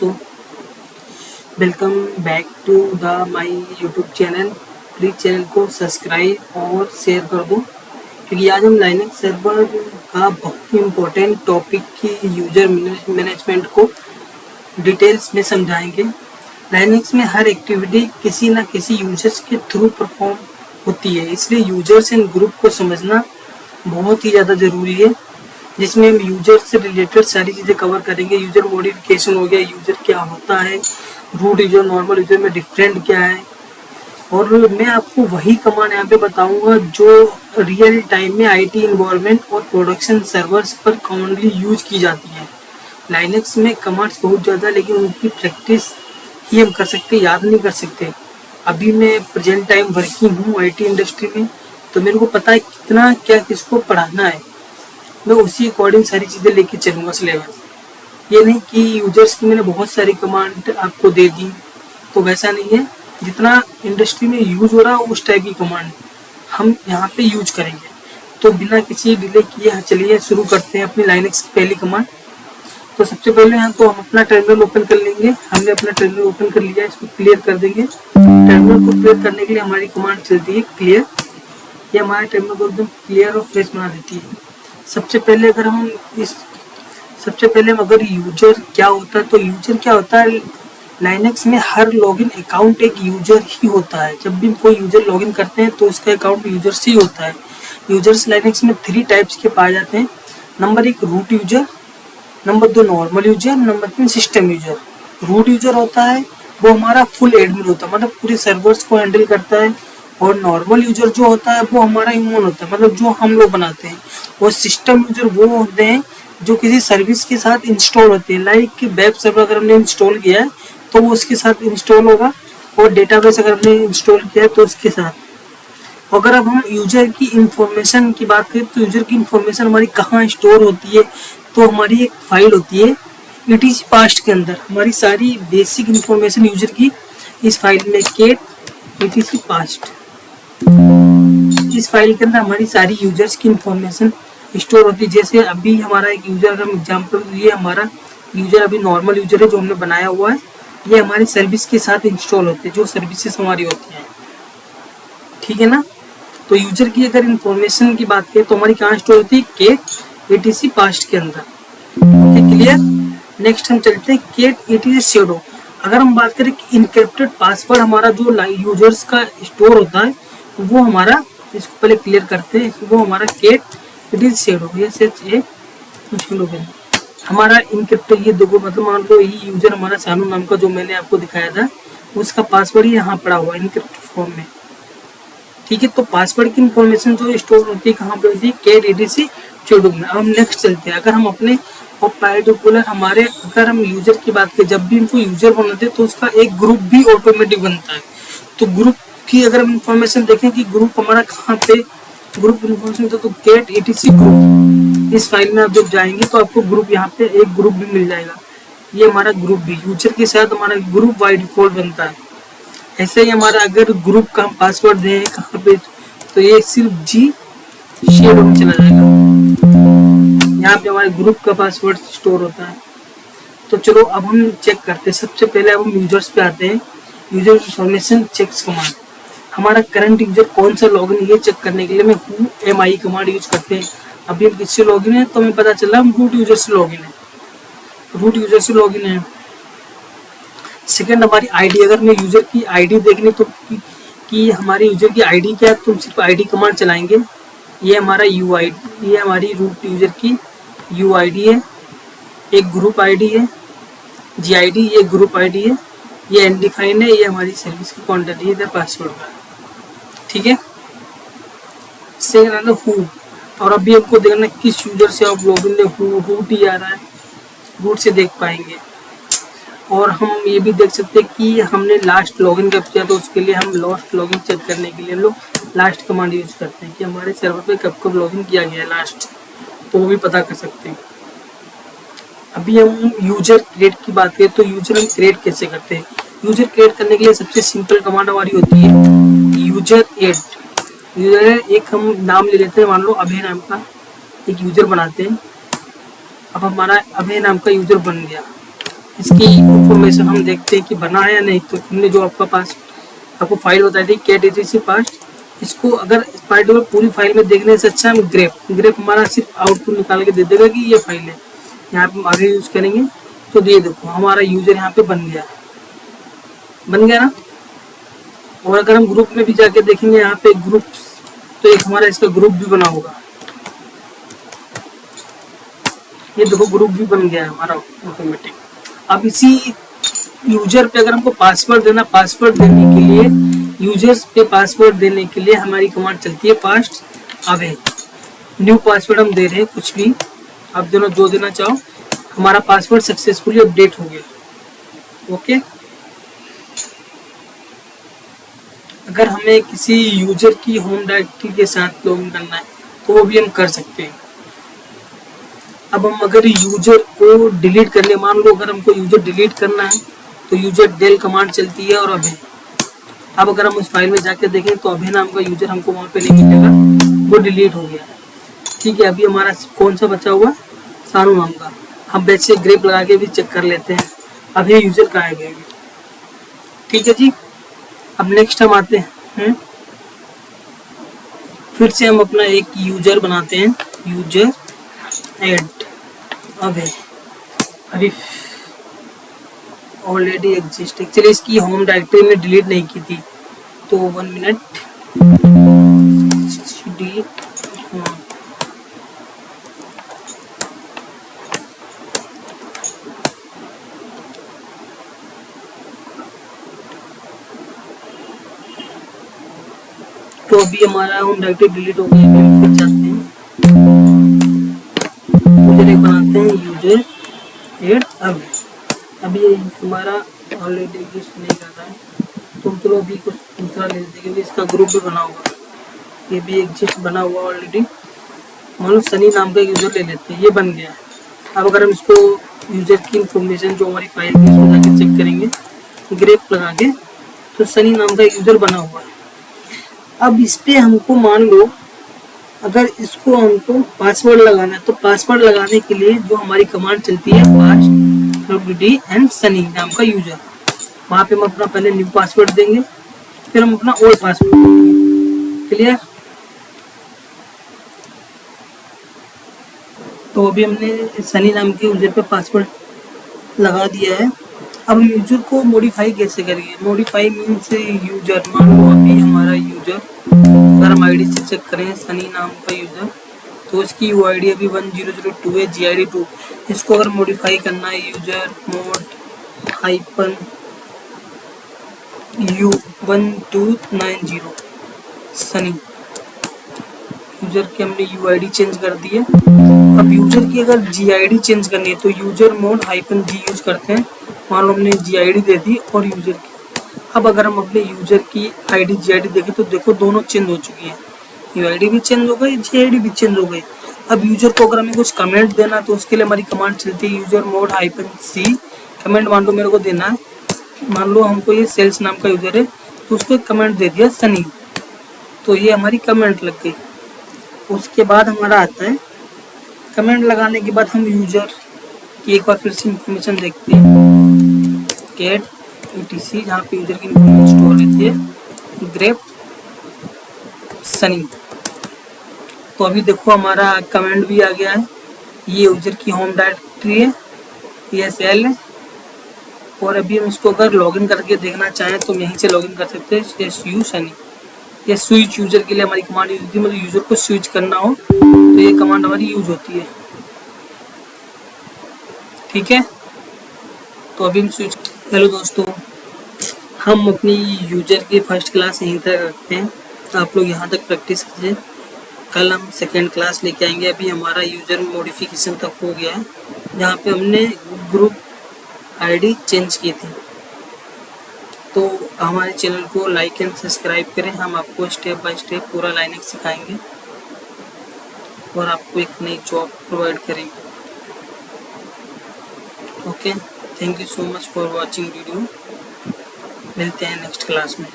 दोस्तों, welcome back to the my YouTube channel. Please channel को subscribe और share कर दो, क्योंकि आज हम लाइनक्स सर्वर का बहुत ही इम्पोर्टेंट टॉपिक की यूजर मैनेजमेंट को डिटेल्स में समझाएंगे। लाइनक्स में हर एक्टिविटी किसी न किसी यूजर्स के थ्रू परफॉर्म होती है, इसलिए यूजर्स एंड ग्रुप को समझना बहुत ही ज़्यादा ज़रूरी है, जिसमें हम यूजर से रिलेटेड सारी चीज़ें कवर करेंगे। यूजर मॉडिफिकेशन हो गया, यूजर क्या होता है, रूट यूजर नॉर्मल यूजर में डिफरेंट क्या है, और मैं आपको वही कमांड यहाँ पे बताऊंगा जो रियल टाइम में आईटी इन्वायरमेंट और प्रोडक्शन सर्वर्स पर कॉमनली यूज की जाती है। लाइनक्स में कमांड्स बहुत ज़्यादा, लेकिन उनकी प्रैक्टिस ही हम कर सकते, याद नहीं कर सकते। अभी मैं प्रेजेंट टाइम वर्किंग हूँ आईटी इंडस्ट्री में, तो मेरे को पता है कितना क्या किसको पढ़ाना है। मैं उसी अकॉर्डिंग सारी चीज़ें लेके चलूँगा सिलेबस। ये नहीं कि यूजर्स की मैंने बहुत सारी कमांड आपको दे दी, तो वैसा नहीं है। जितना इंडस्ट्री में यूज हो रहा है उस टाइप की कमांड हम यहाँ पे यूज करेंगे। तो बिना किसी डिले किए चलिए शुरू करते हैं अपनी लाइनक्स की पहली कमांड। तो सबसे पहले यहाँ तो हम अपना टर्मिनल ओपन कर लेंगे। हमने अपना टर्मिनल ओपन कर लिया, इसको क्लियर कर देंगे। टर्मिनल को क्लियर करने के लिए हमारी कमांड चलती है क्लियर। ये हमारे टर्मिनल को एकदम क्लियर और फ्रेश बना देती है। सबसे पहले अगर यूजर क्या होता है, तो यूजर क्या होता है, लाइनक्स में हर लॉगिन अकाउंट एक यूजर ही होता है। जब भी कोई यूजर लॉगिन करते हैं तो उसका अकाउंट यूजर से ही होता है। यूजर्स लाइनक्स में 3 टाइप्स के पाए जाते हैं। Number 1 root user, number 2 normal user, number 3 system user. Root user होता है वो हमारा फुल एडमिन होता है, मतलब पूरे सर्वर्स को हैंडल करता है। और नॉर्मल यूजर जो होता है वो हमारा ह्यूमन होता है, मतलब जो हम लोग बनाते हैं। और सिस्टम यूजर वो होते हैं जो किसी सर्विस के साथ इंस्टॉल होते हैं। लाइक वेब सर्वर अगर हमने इंस्टॉल किया है तो वो उसके साथ इंस्टॉल होगा, और डेटाबेस अगर हमने इंस्टॉल किया है तो उसके साथ। अगर अब हम यूजर की इंफॉर्मेशन की बात करें, तो यूजर की इंफॉर्मेशन हमारी कहाँ स्टोर होती है, तो हमारी एक फाइल होती है etc पास्ट के अंदर। हमारी सारी बेसिक इंफॉर्मेशन यूजर की इस फाइल में cat etc पास्ट, इस फाइल के अंदर हमारी सारी यूजर्स की इंफॉर्मेशन स्टोर होती है। जैसे अभी हमारा एक यूजर, अगर एग्जाम्पल, ये हमारा यूजर अभी नॉर्मल यूजर है जो हमने बनाया हुआ है। ये हमारी सर्विस के साथ इंस्टॉल होते हैं, जो सर्विसेज हमारी होती हैं, ठीक है ना। तो यूजर की अगर इंफॉर्मेशन की बात करें तो हमारी कहाँ स्टोर होती है, cat etc पास्ट के अंदर। Okay, clear. नेक्स्ट हम चलते हैं cat etc shadow। अगर हम बात करें कि इनक्रिप्टेड पासवर्ड हमारा जो यूजर्स का स्टोर होता है, वो हमारा, इसको पहले क्लियर करते हैं, वो हमारा cat etc shadow, ये सच है मुश्किल हो गया हमारा इनक्रिप्टेड। ये दो, मतलब मान लो ये यूजर हमारा सानू नाम का जो मैंने आपको दिखाया था, उसका पासवर्ड यहाँ पड़ा हुआ है इनक्रिप्टेड फॉर्म में, ठीक है। तो पासवर्ड की इंफॉर्मेशन जो स्टोर होती है कहाँ पे होती है, cat etc shadow में। अब हम नेक्स्ट चलते हैं। अगर हम अपने और पार्टिकुलर हमारे, अगर हम यूजर की बात करें, जब भी हमको यूजर बनाते हैं तो उसका एक ग्रुप भी ऑटोमेटिक बनता है। तो ग्रुप की अगर हम इंफॉर्मेशन देखें कि ग्रुप हमारा कहाँ पे, ग्रुप इन्फॉर्मेशन तो cat etc ग्रुप, इस फाइल में आप जब जाएंगे तो आपको ग्रुप, यहाँ पे एक ग्रुप भी मिल जाएगा। ये हमारा ग्रुप भी यूजर के साथ हमारा ग्रुप बाय डिफॉल्ट बनता है। ऐसे ही हमारा अगर ग्रुप का हम पासवर्ड दें कहाँ पे, तो ये सिर्फ जी शेडो में चला जाएगा। यहाँ पे हमारे ग्रुप का पासवर्ड स्टोर होता है। तो चलो अब हम चेक करते हैं। सबसे पहले अब हम यूजर्स पे आते हैं। यूजर इंफॉर्मेशन चेक्स कमांड, हमारा करंट यूजर कौन सा लॉगिन, ये चेक करने के लिए मैं who कमांड यूज करते हैं। अभी हम किससे लॉगिन है, तो हमें पता चला हम रूट यूजर से लॉगिन है, रूट यूजर से लॉगिन है। सेकंड हमारी आईडी, अगर मैं यूजर की आईडी देखनी तो कि हमारे यूजर की आईडी क्या है, तो हम सिर्फ आईडी कमांड चलाएंगे। ये हमारा UID, ये हमारी रूट यूजर की UID है। एक ग्रुप आईडी है GID, ये ग्रुप आईडी है। ये अनडिफाइंड है, ये हमारी सर्विस की कॉन्टेक्ट है, इधर पासवर्ड का, ठीक है। सेकंड हु, और अभी आपको देखना किस यूजर से आप लॉगिन है, रूट ही आ रहा है, रूट से देख पाएंगे। और हम ये भी देख सकते हैं कि हमने लास्ट लॉगिन कब किया, तो उसके लिए हम लास्ट लॉगिन चेक करने के लिए हम लोग लास्ट कमांड यूज करते हैं कि हमारे सर्वर पे कब कब लॉगिन किया गया है लास्ट, तो वो भी पता कर सकते हैं। अभी हम यूजर क्रिएट की बात करें तो यूजर हम क्रिएट कैसे करते हैं। यूजर क्रिएट करने के लिए सबसे सिंपल कमांड हमारी होती है यूजर एड। यूजर एक हम नाम ले लेते हैं, मान लो अभय नाम का एक यूजर बनाते हैं। अब हमारा अभय नाम का यूजर बन गया, इसकी इंफॉर्मेशन हम देखते हैं कि बना है या नहीं। तो हमने जो आपका पास आपको फाइल बताई थी कैट etc पास्ट, इसको अगर पार्टिकुलर पूरी फाइल में देखने से अच्छा हम ग्रेप हमारा सिर्फ आउटपुट निकाल के दे देगा कि ये फाइल है। यहाँ पे हम आगे यूज करेंगे तो ये देखो हमारा यूजर यहाँ पे बन गया ना। और अगर हम ग्रुप में भी जाके देखेंगे यहाँ पे ग्रुप, तो एक हमारा इसका ग्रुप भी बना होगा। ये देखो ग्रुप भी बन गया है हमारा ऑटोमेटिक। अब इसी यूजर पे अगर हमको पासवर्ड देना, पासवर्ड देने के लिए यूजर्स पे पासवर्ड देने के लिए हमारी कमांड चलती है पास्ट अवे। न्यू पासवर्ड हम दे रहे हैं कुछ भी, आप दोनों जो देना चाहो। हमारा पासवर्ड सक्सेसफुली अपडेट हो गया। ओके, अगर हमें किसी यूजर की होम डायरेक्टरी के साथ लॉगिन करना है तो वो भी हम कर सकते हैं। अब हम अगर यूजर को डिलीट करने, मान लो अगर हमको यूजर डिलीट करना है तो यूजर डेल कमांड चलती है और अभी। अब अगर हम उस फाइल में जाके देखें तो अभी नाम का यूजर हमको वहाँ पे नहीं मिलेगा, वो डिलीट हो गया। ठीक है, अभी हमारा कौन सा बचा हुआ, सानू नाम का। हम बैच से ग्रेप लगा के भी चेक कर लेते हैं अभी यूजर कहाँ है गए। ठीक है जी, अब नेक्स्ट हम आते हैं, फिर से हम अपना एक यूजर बनाते हैं, यूजर ऐड अभी ऑलरेडी एग्जिस्ट। एक्चुअली इसकी होम डायरेक्टरी में डिलीट नहीं की थी, तो 1 मिनट तो अभी हमारा होम डायरेक्टरी डिलीट हो गया। फिर जाते हैं यूजर एक बनाते हैं, यूजर ऐड अभी हमारा ऑलरेडी एग्जिस्ट नहीं कर रहा है, तो चलो अभी कुछ दूसरा ले लेते हैं क्योंकि इसका ग्रुप भी बना हुआ। ये भी एग्जिस्ट बना हुआ ऑलरेडी, मान लो सनी नाम का यूजर ले लेते हैं, ये बन गया है। अब अगर हम इसको यूजर की इंफॉर्मेशन जो हमारी फाइल की इसको जाके चेक करेंगे ग्रेप लगा के, तो सनी नाम का यूजर बना हुआ है। अब इस पे हमको मान लो अगर इसको हमको पासवर्ड लगाना है, तो पासवर्ड लगाने के लिए जो हमारी कमांड चलती है पास्ट डी एंड सनी नाम का यूजर, वहाँ पे हम अपना पहले न्यू पासवर्ड देंगे, फिर हम अपना ओल्ड पासवर्ड देंगे। क्लियर? तो अभी हमने सनी नाम के यूजर पे पासवर्ड लगा दिया है। अब हम यूजर को मॉडिफाई कैसे करेंगे? मॉडिफाई मीन्स यूजर, मान लो अभी हमारा यूजर, अगर हम आईडी से चेक करें सनी नाम का यूजर, तो इसकी यूआईडी अभी 1002 है, जीआईडी 2। इसको अगर मॉडिफाई करना है user mode hyphen you 1290 Sunny, user की हमने यूआईडी चेंज कर दी है। अब यूजर की अगर जीआईडी चेंज करनी है तो यूजर मोड हाइपन जी यूज करते हैं। मान लो हमने जीआईडी दे दी और यूजर की। अब अगर हम अपने यूजर की आईडी जीआईडी देखें तो देखो दोनों चेंज हो चुकी है, यूआईडी भी चेंज हो गई, जीआईडी भी चेंज हो गई। अब यूजर को अगर हमें कुछ कमेंट देना तो उसके लिए हमारी कमांड चलती है यूजर मोड हाइपन सी कमेंट। मान लो मेरे को देना है, मान लो हमको ये सेल्स नाम का यूजर है तो उसको कमेंट दे दिया सनी, तो ये हमारी कमेंट लग गई। उसके बाद हमारा आता है कमेंट लगाने के बाद हम यूजर की एक बार फिर से इंफॉर्मेशन देखते हैं, कैट etc जहाँ पे यूजर की इंफॉर्मेशन स्टोर रहती है, ग्रेप सनी। तो अभी देखो हमारा कमेंट भी आ गया है, ये यूजर की होम डायरेक्टरी है, ये सेल है। और अभी हम इसको अगर लॉगिन करके देखना चाहें तो यहीं से लॉगिन कर सकते हैं, यू सनी। ये स्विच यूजर के लिए हमारी कमांड यूज होती है, मतलब यूजर को स्विच करना हो तो ये कमांड हमारी यूज होती है। ठीक है, तो अभी हम स्विच। हेलो दोस्तों, हम अपनी यूजर की फर्स्ट क्लास यहीं तक रखते हैं, तो आप लोग यहाँ तक प्रैक्टिस कीजिए। कल हम सेकेंड क्लास लेके आएंगे। अभी हमारा यूजर मॉडिफिकेशन तक हो गया है, जहाँ पे हमने ग्रुप आईडी चेंज की थी। तो हमारे चैनल को लाइक एंड सब्सक्राइब करें, हम आपको स्टेप बाय स्टेप पूरा लाइनेक्स सिखाएंगे और आपको एक नई जॉब प्रोवाइड करेंगे। Okay, thank you so much for watching video. मिलते हैं नेक्स्ट क्लास में।